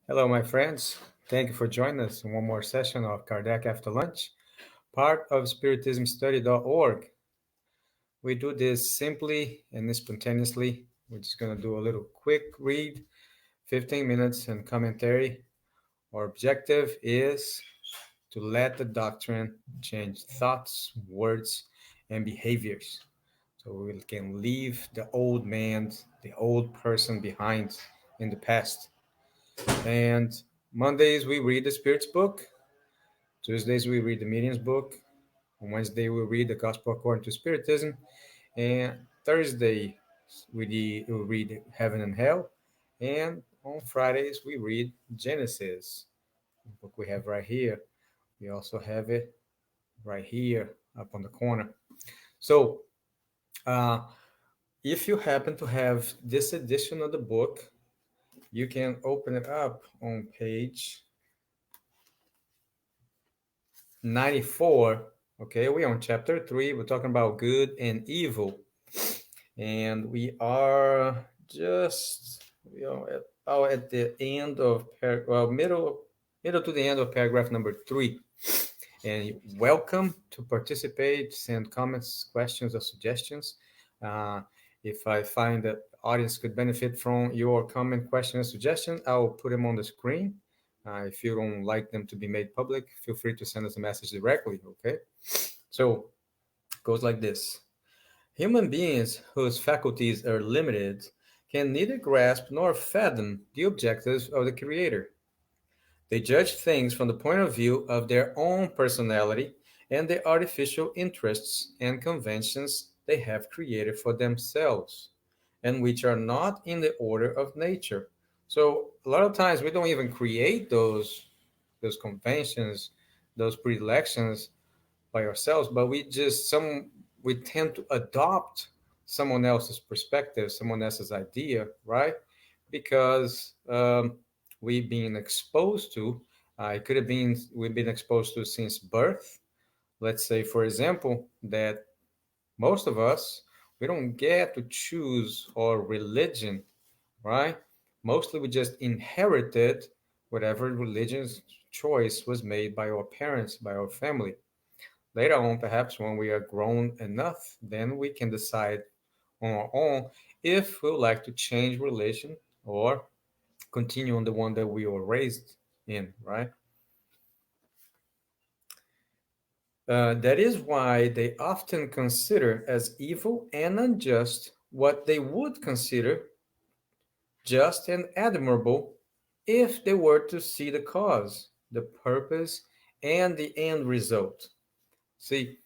Hello, my friends. Thank you for joining us in one more session of Kardec After Lunch, part of SpiritismStudy.org. We do this simply and spontaneously. We're just going to do a little quick read, 15 minutes, and commentary. Our objective is to let the doctrine change thoughts, words, and behaviors so we can leave the old man, the old person behind in the past. And Mondays, we read the Spirit's book. Tuesdays we read the Medium's book. On Wednesday we read the Gospel according to Spiritism, and Thursday we read Heaven and Hell, and on Fridays we read Genesis, the book we have right here. We also have it right here up on the corner. So, uh, if you happen to have this edition of the book, you can open it up on page 94. Okay, we're on chapter 3. We're talking about good and evil. And we are just at the end of middle to the end of paragraph number 3. And welcome to participate, send comments, questions, or suggestions. Uh, if I find that the audience could benefit from your comment, question, or suggestion, I'll put them on the screen. If you don't like them to be made public, feel free to send us a message directly. Okay, so it goes like this. Human beings whose faculties are limited can neither grasp nor fathom the objectives of the Creator. They judge things from the point of view of their own personality and the artificial interests and conventions they have created for themselves, and which are not in the order of nature. So a lot of times we don't even create those conventions, those predilections by ourselves, but we tend to adopt someone else's perspective, someone else's idea, right? Because we've been exposed to. It could have been we've been exposed to since birth. Let's say, for example, that most of us we don't get to choose our religion, right? Mostly we just inherited whatever religion's choice was made by our parents, by our family. Later on, perhaps when we are grown enough, then we can decide on our own if we would like to change religion or continue on the one that we were raised in, right? That is why they often consider as evil and unjust what they would consider just and admirable if they were to see the cause, the purpose, and the end result. See,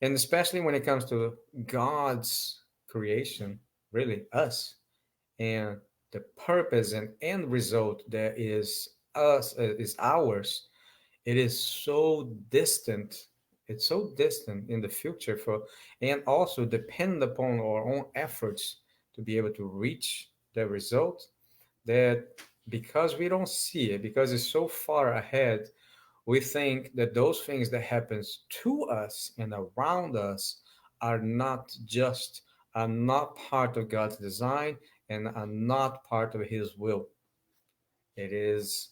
and especially when it comes to God's creation, really us, and the purpose and end result that is us, is ours, it is so distant. It's so distant in the future for, and also depend upon our own efforts to be able to reach the result, that because we don't see it, because it's so far ahead, we think that those things that happens to us and around us are not just, are not part of God's design and are not part of his will. It is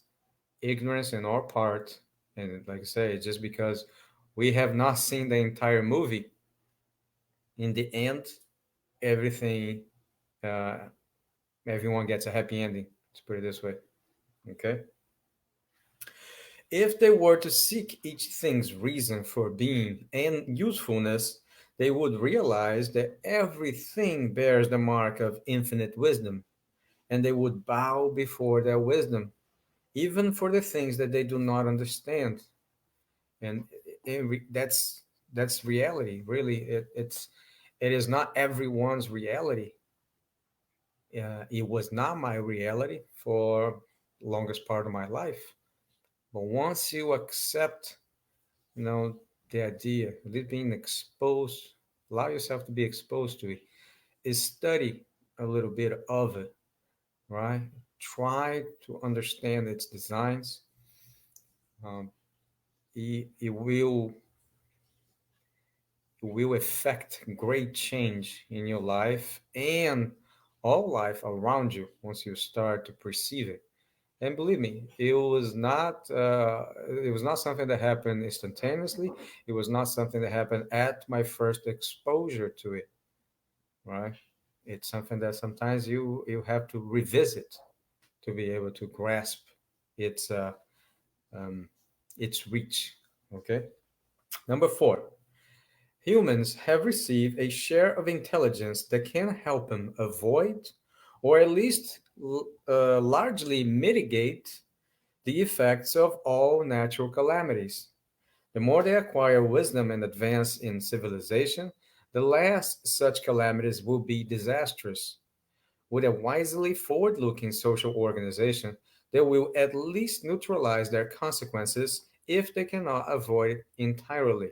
ignorance in our part. And like I say, just because we have not seen the entire movie, in the end, everything, uh, everyone gets a happy ending. Let's put it this way. Okay. If they were to seek each thing's reason for being and usefulness, they would realize that everything bears the mark of infinite wisdom, and they would bow before their wisdom, even for the things that they do not understand. And that's reality. Really, it is not everyone's reality. It was not my reality for the longest part of my life. But once you accept, you know, the idea of it being exposed, allow yourself to be exposed to it, is study a little bit of it, right? Try to understand its designs. Um, it will affect great change in your life and all life around you once you start to perceive it. And believe me, it was not something that happened instantaneously. It was not something that happened at my first exposure to it, right? It's something that sometimes you have to revisit to be able to grasp its um, its reach. Okay. Number four, humans have received a share of intelligence that can help them avoid, or at least largely mitigate, the effects of all natural calamities. The more they acquire wisdom and advance in civilization, the less such calamities will be disastrous. With a wisely forward looking social organization, they will at least neutralize their consequences if they cannot avoid it entirely.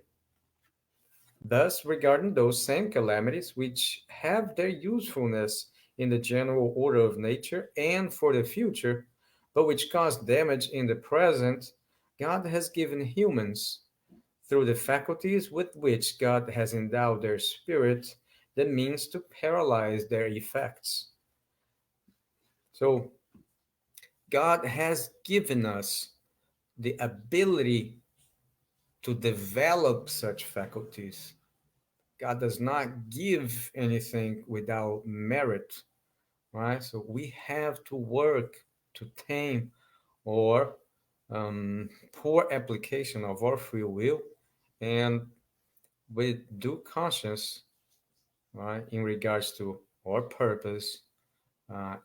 Thus, regarding those same calamities which have their usefulness in the general order of nature and for the future, but which cause damage in the present, God has given humans, through the faculties with which God has endowed their spirit, the means to paralyze their effects. So, God has given us the ability to develop such faculties. God does not give anything without merit, right? So we have to work to tame or poor application of our free will, and with due conscience, right, in regards to our purpose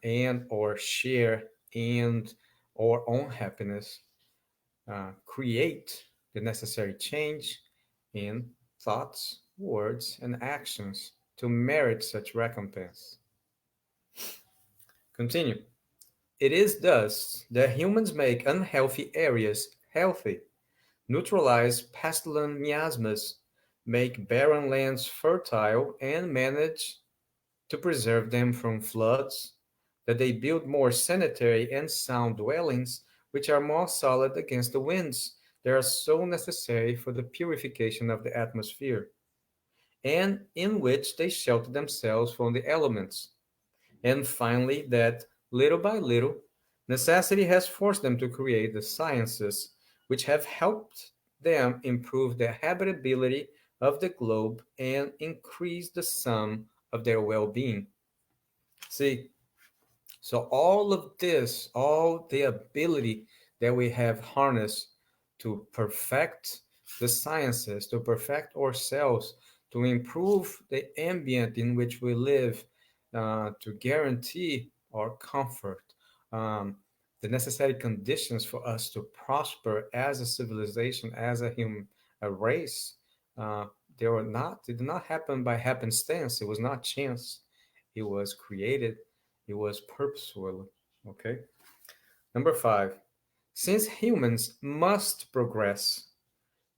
and our share and our own happiness, create the necessary change in thoughts, words, and actions to merit such recompense. Continue. It is thus that humans make unhealthy areas healthy, neutralize pestilent miasmas, make barren lands fertile, and manage to preserve them from floods, that they build more sanitary and sound dwellings, which are more solid against the winds that are so necessary for the purification of the atmosphere, and in which they shelter themselves from the elements. And finally, that little by little, necessity has forced them to create the sciences which have helped them improve the habitability of the globe and increase the sum of their well being. See, so all of this, all the ability that we have harnessed to perfect the sciences, to perfect ourselves, to improve the ambient in which we live, to guarantee our comfort, um, the necessary conditions for us to prosper as a civilization, as a human, a race. Uh, they were not. It did not happen by happenstance. It was not chance. It was created, it was purposeful. Okay. Number five, since humans must progress,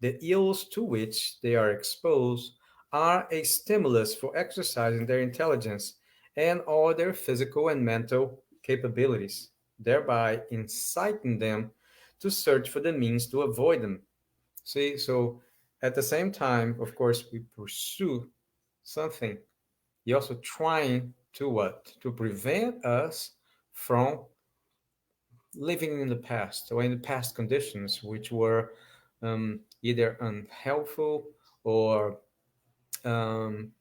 the ills to which they are exposed are a stimulus for exercising their intelligence and all their physical and mental capabilities, thereby inciting them to search for the means to avoid them. See, so at the same time, of course, we pursue something. You're also trying to what? To prevent us from living in the past or in the past conditions, which were either unhelpful or um,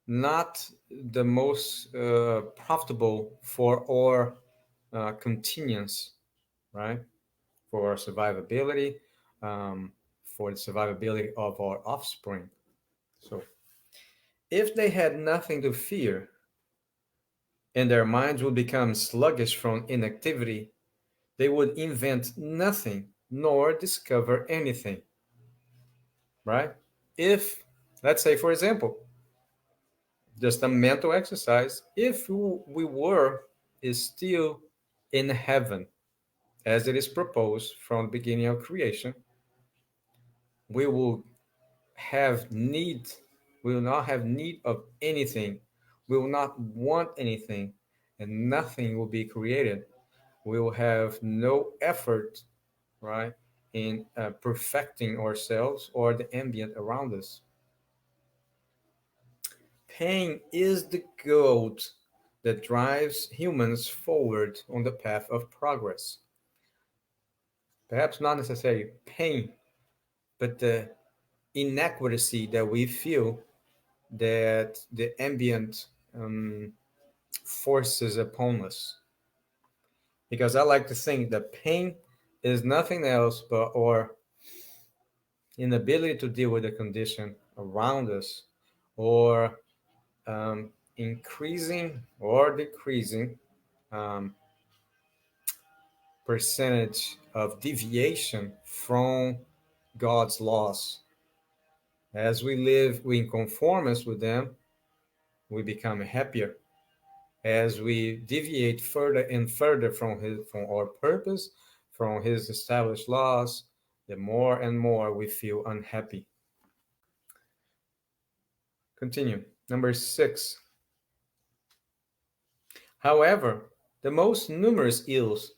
not the most profitable for our continuance, right? For our survivability, um, for the survivability of our offspring. So, if they had nothing to fear and their minds would become sluggish from inactivity, they would invent nothing nor discover anything, right? If, let's say, for example, just a mental exercise, if we were is still in heaven as it is proposed from the beginning of creation, we will have need, we will not have need of anything. We will not want anything, and nothing will be created. We will have no effort, right, in perfecting ourselves or the ambient around us. Pain is the goat that drives humans forward on the path of progress. Perhaps not necessarily pain, but the inequity that we feel that the ambient forces upon us. Because I like to think that pain is nothing else but our inability to deal with the condition around us, or increasing or decreasing um, percentage of deviation from God's laws. As we live in conformance with them, we become happier. As we deviate further and further from our purpose, from His established laws, the more and more we feel unhappy. Continue. Number 6. However, the most numerous ills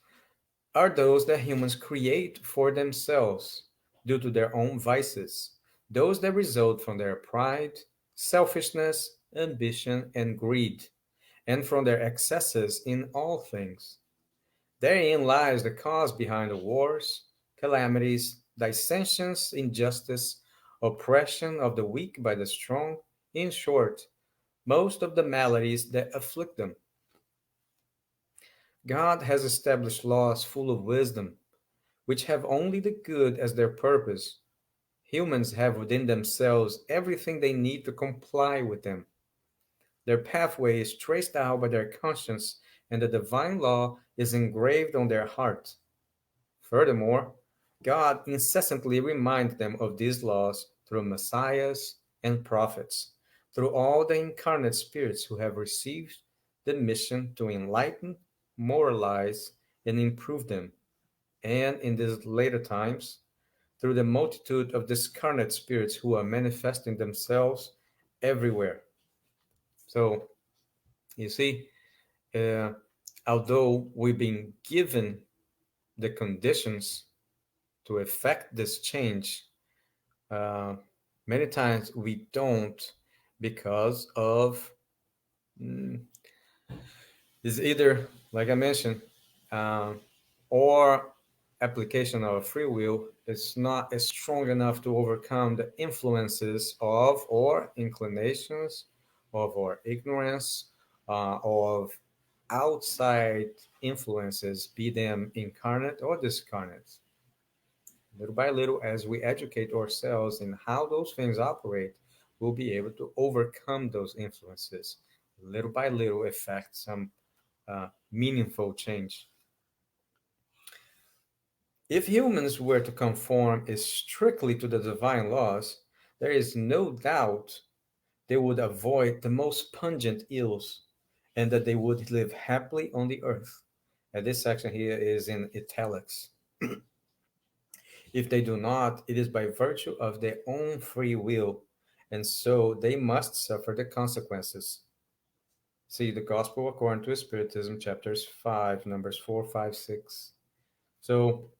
are those that humans create for themselves due to their own vices, those that result from their pride, selfishness, ambition, and greed, and from their excesses in all things. Therein lies the cause behind the wars, calamities, dissensions, injustice, oppression of the weak by the strong, in short, most of the maladies that afflict them. God has established laws full of wisdom, which have only the good as their purpose. Humans have within themselves everything they need to comply with them. Their pathway is traced out by their conscience, and the divine law is engraved on their heart. Furthermore, God incessantly reminds them of these laws through messiahs and prophets, through all the incarnate spirits who have received the mission to enlighten, moralize, and improve them, and in these later times, through the multitude of discarnate spirits who are manifesting themselves everywhere. So, you see, uh, although we've been given the conditions to effect this change, uh, many times we don't, because of mm, is either, like I mentioned, um, or application of free will is not as strong enough to overcome the influences of or inclinations of our ignorance, of outside influences, be them incarnate or discarnate. Little by little, as we educate ourselves in how those things operate, we'll be able to overcome those influences. Little by little, effect some meaningful change. If humans were to conform strictly to the divine laws, there is no doubt they would avoid the most pungent ills, and that they would live happily on the earth. And this section here is in italics. If they do not, it is by virtue of their own free will, and so they must suffer the consequences. See the Gospel according to Spiritism, chapters 5, numbers 4, 5, 6. So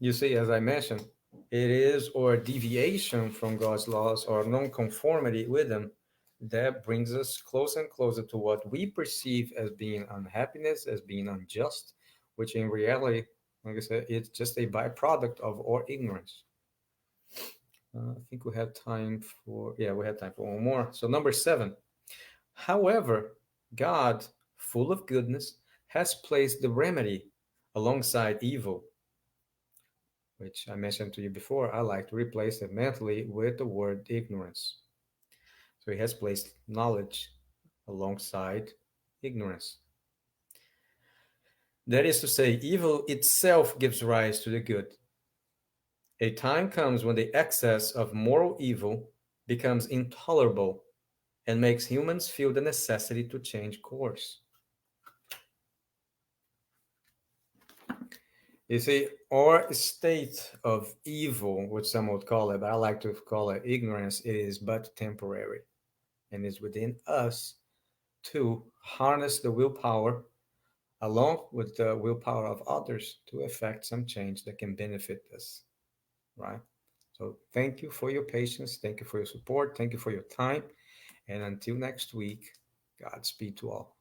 you see, as I mentioned, it is our deviation from God's laws or non-conformity with them that brings us closer and closer to what we perceive as being unhappiness, as being unjust, which in reality, like I said, it's just a byproduct of our ignorance. I think we have time for, yeah, we have time for one more. So, number 7. However, God, full of goodness, has placed the remedy alongside evil, which I mentioned to you before. I like to replace it mentally with the word ignorance. So he has placed knowledge alongside ignorance. That is to say, evil itself gives rise to the good. A time comes when the excess of moral evil becomes intolerable and makes humans feel the necessity to change course. You see, our state of evil, which some would call it, but I like to call it ignorance, is but temporary, and is within us to harness the willpower along with the willpower of others to effect some change that can benefit us, right? So thank you for your patience. Thank you for your support. Thank you for your time. And until next week, Godspeed to all.